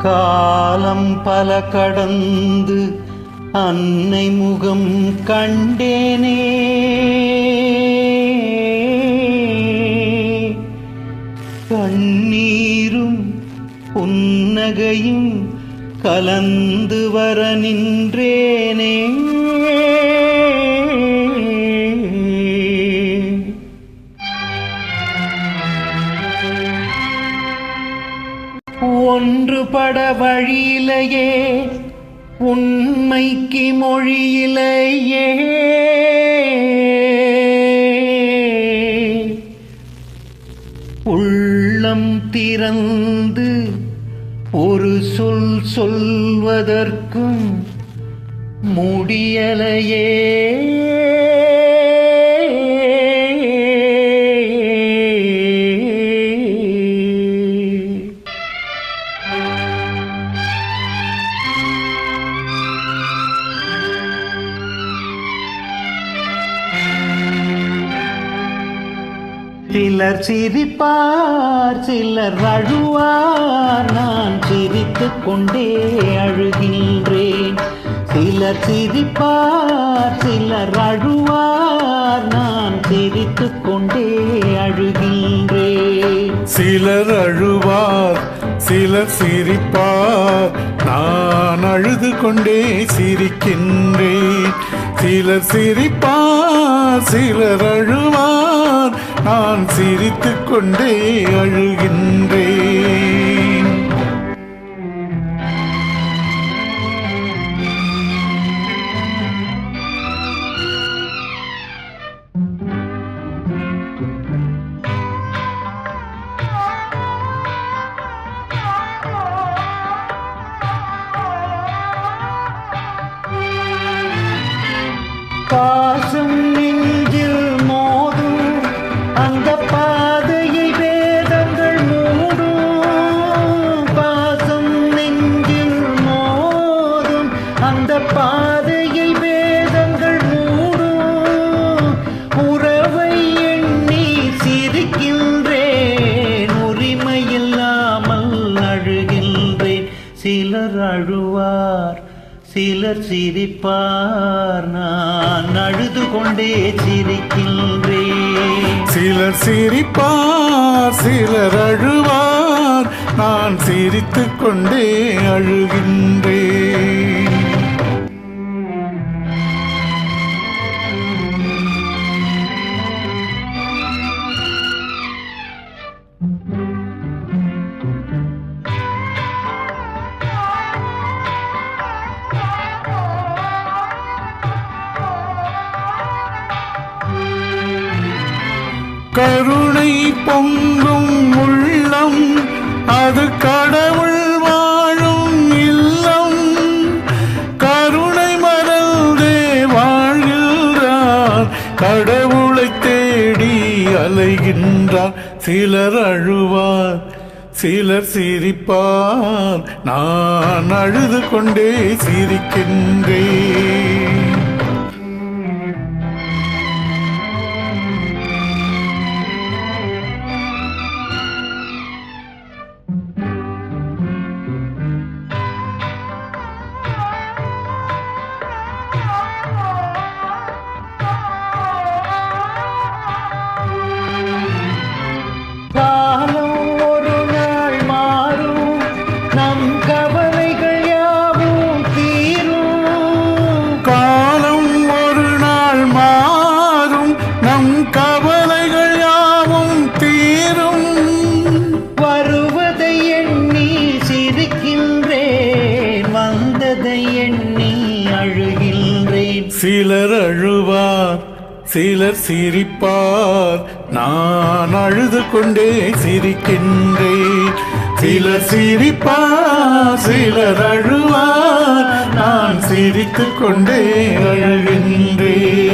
காலம் பல கடந்து அன்னை முகம் கண்டேனே, கண்ணீரும் புன்னகையும் கலந்து வர நின்றேனே. ஒன்றுபட வழியிலையே, உண்மைக்கு மொழியிலையே, உள்ளம் திறந்து ஒரு சொல் சொல்வதற்கும் முடியலையே. சிலர் சிரிப்பார், சிலர் அழுவார், நான் சிரித்துக் கொண்டே அழுகின்றேன். சிலர் சிரிப்பார், சிலர் அழுவார், நான் சிரித்துக் கொண்டே அழுகின்றேன். சிலர் அழுவார், சிலர் சிரிப்பார், நான் அழுது கொண்டே சிரிக்கின்றேன். சிலர் சிரிப்பார், சிலர் அழுவார், நான் சிரித்துக் கொண்டே அழுகின்றேன். பாசம் நெஞ்சில் மோதும் அந்த பாதையை வேதங்கள் மூடும். பாசம் நெஞ்சில் மோதும் அந்த பாதையை வேதங்கள் மூடும். உறவை எண்ணி சிரிக்கின்றேன், உரிமையில்லாமல் அழுகின்றேன். சிலர் அழுவார், சிலர் சிரிப்பார், நான் அழுது கொண்டே சிரிக்கின்றேன். சிலர் சிரிப்பார், சிலர் அழுவார், நான் சிரித்துக் கொண்டே அழுகின்றேன். கருணை பொங்கும் உள்ளம், அது கடவுள் வாழும் இல்லம். கருணை மறந்தே வாழ்கின்றார், கடவுளை தேடி அலைகின்றார். சிலர் அழுவார், சிலர் சிரிப்பார், நான் அழுது கொண்டே சிரிக்கின்றேன். கவலைகள் யாவும் தீரும். வருவதை எண்ணி சிரிக்கின்றேன், வந்ததை எண்ணி அழுகின்றேன். சிலர் அழுவார், சிலர் சிரிப்பார், நான் அழுது கொண்டே சிரிக்கின்றேன். சிலர் சிரிப்பார், சிலர் அழுவார், நான் சிரித்துக் கொண்டே அழுகின்றேன்.